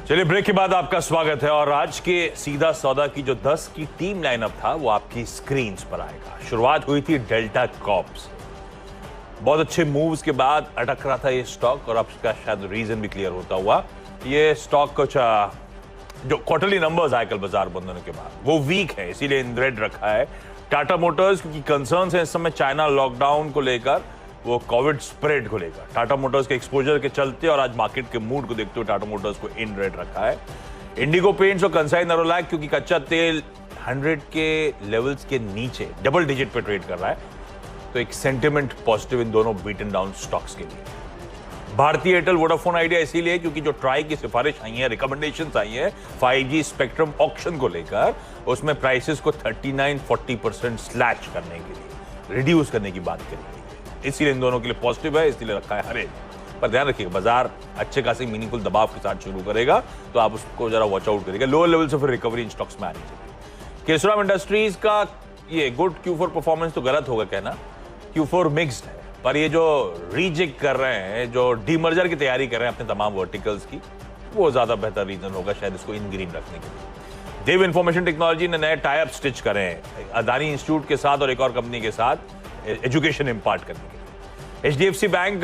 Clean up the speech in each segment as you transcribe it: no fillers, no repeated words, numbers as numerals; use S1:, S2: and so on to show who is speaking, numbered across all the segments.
S1: चलिए ब्रेक के बाद आपका स्वागत है और आज के सीधा सौदा की जो 10 की टीम लाइनअप था वो आपकी स्क्रीन्स पर आएगा। शुरुआत हुई थी डेल्टा कॉर्प्स, बहुत अच्छे मूव्स के बाद अटक रहा था ये स्टॉक और अब इसका शायद रीजन भी क्लियर होता हुआ। ये स्टॉक कुछ जो क्वार्टरली नंबर्स आए कल बाजार बंद होने के बाद वो वीक है, इसीलिए इन रेड रखा है। टाटा मोटर्स क्योंकि कंसर्न्स है इस समय चाइना लॉकडाउन को लेकर, वो कोविड स्प्रेड को लेकर, टाटा मोटर्स के एक्सपोजर के चलते और आज मार्केट के मूड को देखते हुए टाटा मोटर्स को इन रेड रखा है। इंडिगो पेंट्स और कंसाई नेरोलैक क्योंकि कच्चा तेल 100 के लेवल्स के नीचे डबल डिजिट पे ट्रेड कर रहा है, तो एक सेंटिमेंट पॉजिटिव इन दोनों बीटन डाउन स्टॉक्स के लिए। भारतीय एयरटेल वोडाफोन आइडिया इसीलिए क्योंकि जो ट्राई की सिफारिश आई है, रिकमेंडेशंस आई है 5G स्पेक्ट्रम ऑक्शन को लेकर, उसमें प्राइसेस को 39-40% स्लैश करने के लिए, रिड्यूस करने की बात करी, इसीलिए इन दोनों के लिए पॉजिटिव है, इसलिए रखा है हरे। पर ध्यान रखिएगा बाजार अच्छे खासे मीनिंगफुल दबाव के साथ शुरू करेगा तो आप उसको जरा वॉच आउट करिएगा। लोअर लेवल से फिर रिकवरी इन स्टॉक्स में आनी चाहिए। केसराम इंडस्ट्रीज का ये गुड Q4 परफॉर्मेंस तो गलत होगा कहना, Q4 मिक्स्ड है, पर ये जो रीजेक्ट कर रहे हैं, जो डीमर्जर की तैयारी कर रहे हैं अपने तमाम वर्टिकल्स की, वो ज्यादा बेहतर रीजन होगा शायद इसको इन ग्रीन रखने के लिए। देव इंफॉर्मेशन टेक्नोलॉजी ने नए टाई अप स्टिच करे हैं अदानी इंस्टीट्यूट के साथ और एक और कंपनी के साथ एजुकेशन इंपार्ट करने के लिए। HDFC बैंक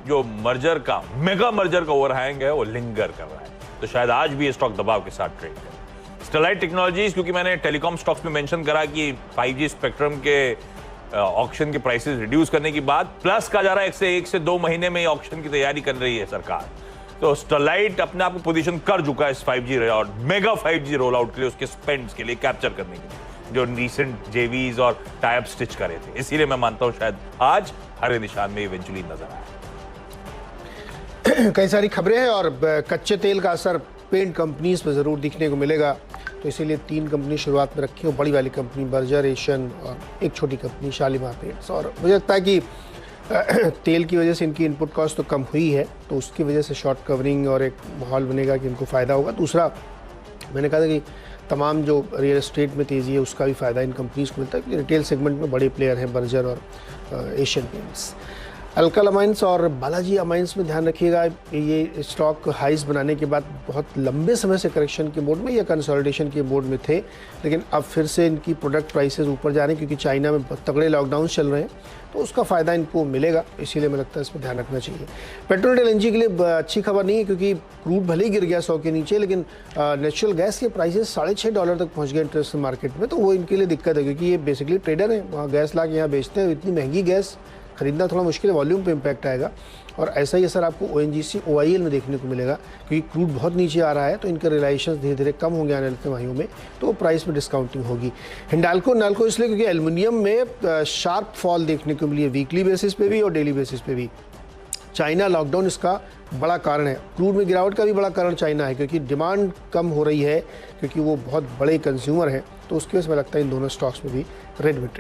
S1: जो मर्जर का मेगा मर्जर का ओवरहैंग है वो लिंगर कर रहा है, तो शायद आज भी ये स्टॉक दबाव के साथ ट्रेड करे। स्टेलाइट टेक्नोलॉजीज क्योंकि मैंने टेलीकॉम स्टॉक्स में मेंशन करा कि 5G स्पेक्ट्रम के ऑक्शन के प्राइसेस रिड्यूस करने की बात प्लस कहा जा रहा है, 1 से 2 महीने में ऑक्शन की तैयारी कर रही है सरकार, तो स्टेलाइट अपने आप को पोजीशन कर चुका है इस 5G mega 5G roll out के लिए, उसके स्पेंड्स के लिए कैप्चर करने के लिए जो रिसेंट जेवीज और टाइप स्टिच करे थे। इसीलिए मैं मानता हूं शायद आज हरे निशान में इवेंचुअली नजर आए।
S2: कई सारी खबरें हैं और कच्चे तेल का असर पेंट कंपनीज पर जरूर दिखने को मिलेगा, तो इसीलिए 3 कंपनी शुरुआत में रखी हो, बड़ी वाली कंपनी बर्जर एशियन और एक छोटी कंपनी शालीमार पेंट्स। और मुझे लगता है कि तेल की वजह से इनकी इनपुट कॉस्ट तो कम हुई है, तो उसकी वजह से शॉर्ट कवरिंग और एक माहौल बनेगा कि इनको फ़ायदा होगा। दूसरा मैंने कहा था कि तमाम जो रियल एस्टेट में तेज़ी है उसका भी फ़ायदा इन कंपनीज़ को मिलता है, क्योंकि रिटेल सेगमेंट में बड़े प्लेयर हैं बर्जर और एशियन पेंट्स। अल्कल अमाइंस और बालाजी अमाइंस में ध्यान रखिएगा, ये स्टॉक हाइस बनाने के बाद बहुत लंबे समय से करेक्शन के मोड में या कंसोलिडेशन के मोड में थे, लेकिन अब फिर से इनकी प्रोडक्ट प्राइसेस ऊपर जा रहे हैं क्योंकि चाइना में तगड़े लॉकडाउन चल रहे हैं, तो उसका फ़ायदा इनको मिलेगा, इसीलिए मुझे लगता है इस पर ध्यान रखना चाहिए। पेट्रोल LNG के लिए अच्छी खबर नहीं है क्योंकि क्रूड भले ही गिर गया 100 के नीचे, लेकिन नेचुरल गैस के प्राइसेस $6.5 तक पहुंच गए इंटरनेशनल मार्केट में, तो वो इनके लिए दिक्कत है क्योंकि ये बेसिकली ट्रेडर हैं, वहाँ गैस ला के यहाँ बेचते हैं, इतनी महंगी गैस खरीदना थोड़ा मुश्किल है, वॉल्यूम पे इम्पैक्ट आएगा। और ऐसा ही असर आपको ONGC OIL में देखने को मिलेगा क्योंकि क्रूड बहुत नीचे आ रहा है, तो इनके रिलाइजेशन धीरे धीरे कम होंगे आने वाले तिमाहियों में, तो प्राइस में डिस्काउंटिंग होगी। हिंडाल्को नाल्को इसलिए क्योंकि एल्युमिनियम में शार्प फॉल देखने को मिली है, वीकली बेसिस पे भी और डेली बेसिस पे भी। चाइना लॉकडाउन इसका बड़ा कारण है, क्रूड में गिरावट का भी बड़ा कारण चाइना है क्योंकि डिमांड कम हो रही है, क्योंकि वो बहुत बड़े कंज्यूमर हैं, तो उसकी वजह से मुझे लगता है इन दोनों स्टॉक्स में भी रेड में ट्रेड